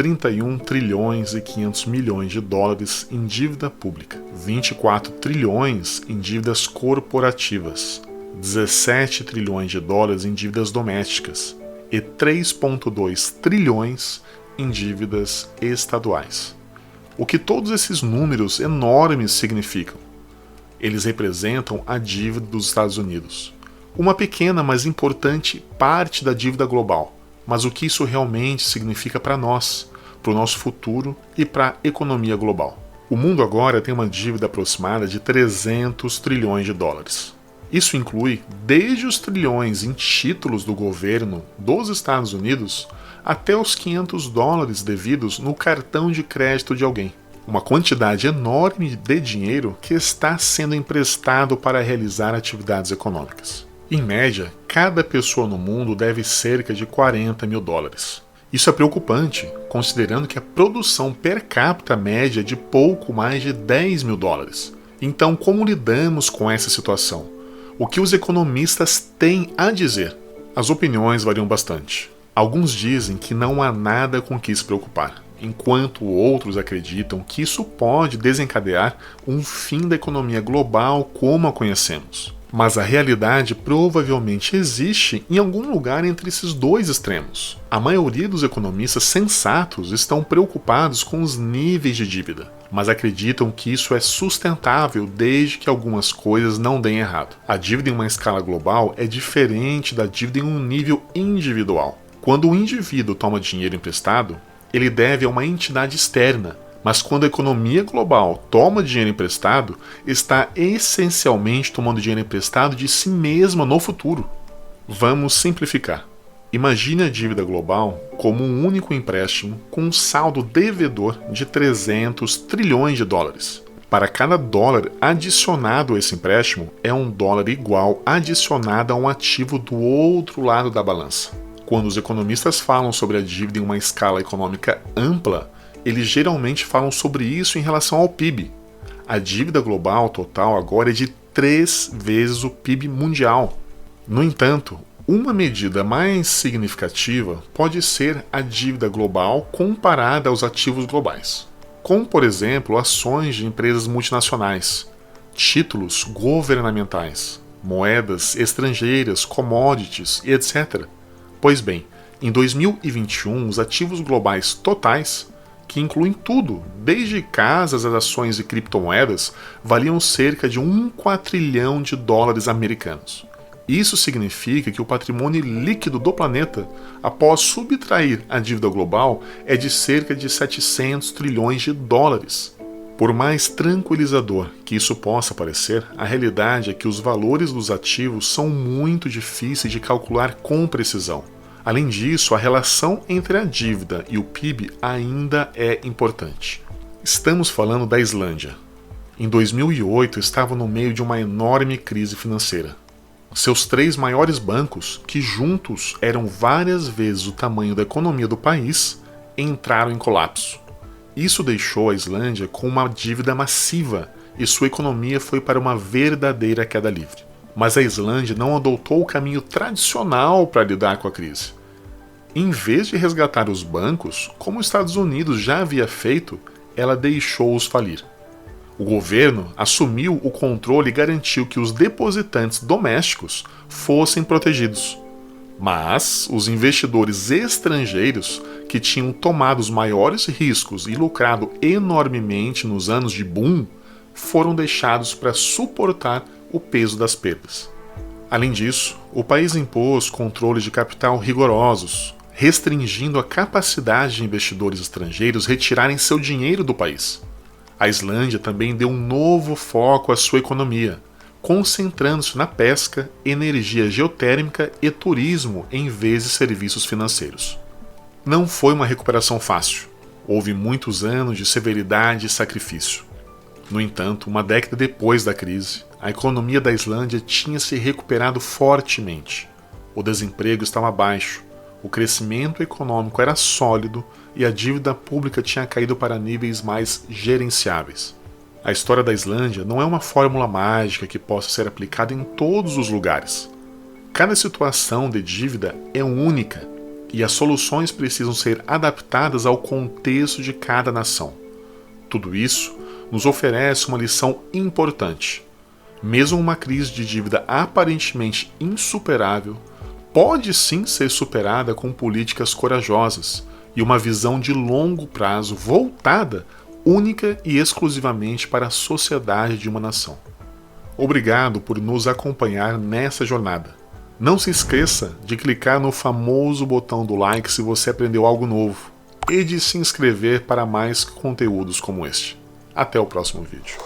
31 trilhões e 500 milhões de dólares em dívida pública, 24 trilhões em dívidas corporativas, 17 trilhões de dólares em dívidas domésticas e 3,2 trilhões em dívidas estaduais. O que todos esses números enormes significam? Eles representam a dívida dos Estados Unidos. Uma pequena, mas importante parte da dívida global. Mas o que isso realmente significa para nós, para o nosso futuro e para a economia global? O mundo agora tem uma dívida aproximada de 300 trilhões de dólares. Isso inclui desde os trilhões em títulos do governo dos Estados Unidos até os 500 dólares devidos no cartão de crédito de alguém. Uma quantidade enorme de dinheiro que está sendo emprestado para realizar atividades econômicas. Em média, cada pessoa no mundo deve cerca de 40 mil dólares. Isso é preocupante, considerando que a produção per capita média é de pouco mais de 10 mil dólares. Então, como lidamos com essa situação? O que os economistas têm a dizer? As opiniões variam bastante. Alguns dizem que não há nada com que se preocupar, enquanto outros acreditam que isso pode desencadear um fim da economia global como a conhecemos. Mas a realidade provavelmente existe em algum lugar entre esses dois extremos. A maioria dos economistas sensatos estão preocupados com os níveis de dívida, mas acreditam que isso é sustentável desde que algumas coisas não deem errado. A dívida em uma escala global é diferente da dívida em um nível individual. Quando o indivíduo toma dinheiro emprestado, ele deve a uma entidade externa, mas quando a economia global toma dinheiro emprestado, está essencialmente tomando dinheiro emprestado de si mesma no futuro. Vamos simplificar. Imagine a dívida global como um único empréstimo com um saldo devedor de 300 trilhões de dólares. Para cada dólar adicionado a esse empréstimo, é um dólar igual adicionado a um ativo do outro lado da balança. Quando os economistas falam sobre a dívida em uma escala econômica ampla, eles geralmente falam sobre isso em relação ao PIB. A dívida global total agora é de 3 vezes o PIB mundial. No entanto, uma medida mais significativa pode ser a dívida global comparada aos ativos globais, como, por exemplo, ações de empresas multinacionais, títulos governamentais, moedas estrangeiras, commodities e etc. Pois bem, em 2021, os ativos globais totais, que incluem tudo, desde casas, as ações e criptomoedas, valiam cerca de 1 quatrilhão de dólares americanos. Isso significa que o patrimônio líquido do planeta, após subtrair a dívida global, é de cerca de 700 trilhões de dólares. Por mais tranquilizador que isso possa parecer, a realidade é que os valores dos ativos são muito difíceis de calcular com precisão. Além disso, a relação entre a dívida e o PIB ainda é importante. Estamos falando da Islândia. Em 2008, estava no meio de uma enorme crise financeira. Seus 3 maiores bancos, que juntos eram várias vezes o tamanho da economia do país, entraram em colapso. Isso deixou a Islândia com uma dívida massiva e sua economia foi para uma verdadeira queda livre. Mas a Islândia não adotou o caminho tradicional para lidar com a crise. Em vez de resgatar os bancos, como os Estados Unidos já havia feito, ela deixou-os falir. O governo assumiu o controle e garantiu que os depositantes domésticos fossem protegidos. Mas os investidores estrangeiros, que tinham tomado os maiores riscos e lucrado enormemente nos anos de boom, foram deixados para suportar o peso das perdas. Além disso, o país impôs controles de capital rigorosos, restringindo a capacidade de investidores estrangeiros retirarem seu dinheiro do país. A Islândia também deu um novo foco à sua economia, concentrando-se na pesca, energia geotérmica e turismo em vez de serviços financeiros. Não foi uma recuperação fácil. Houve muitos anos de severidade e sacrifício. No entanto, uma década depois da crise, a economia da Islândia tinha se recuperado fortemente. O desemprego estava baixo, o crescimento econômico era sólido e a dívida pública tinha caído para níveis mais gerenciáveis. A história da Islândia não é uma fórmula mágica que possa ser aplicada em todos os lugares. Cada situação de dívida é única e as soluções precisam ser adaptadas ao contexto de cada nação. Tudo isso nos oferece uma lição importante. Mesmo uma crise de dívida aparentemente insuperável, pode sim ser superada com políticas corajosas e uma visão de longo prazo voltada única e exclusivamente para a sociedade de uma nação. Obrigado por nos acompanhar nessa jornada. Não se esqueça de clicar no famoso botão do like se você aprendeu algo novo e de se inscrever para mais conteúdos como este. Até o próximo vídeo.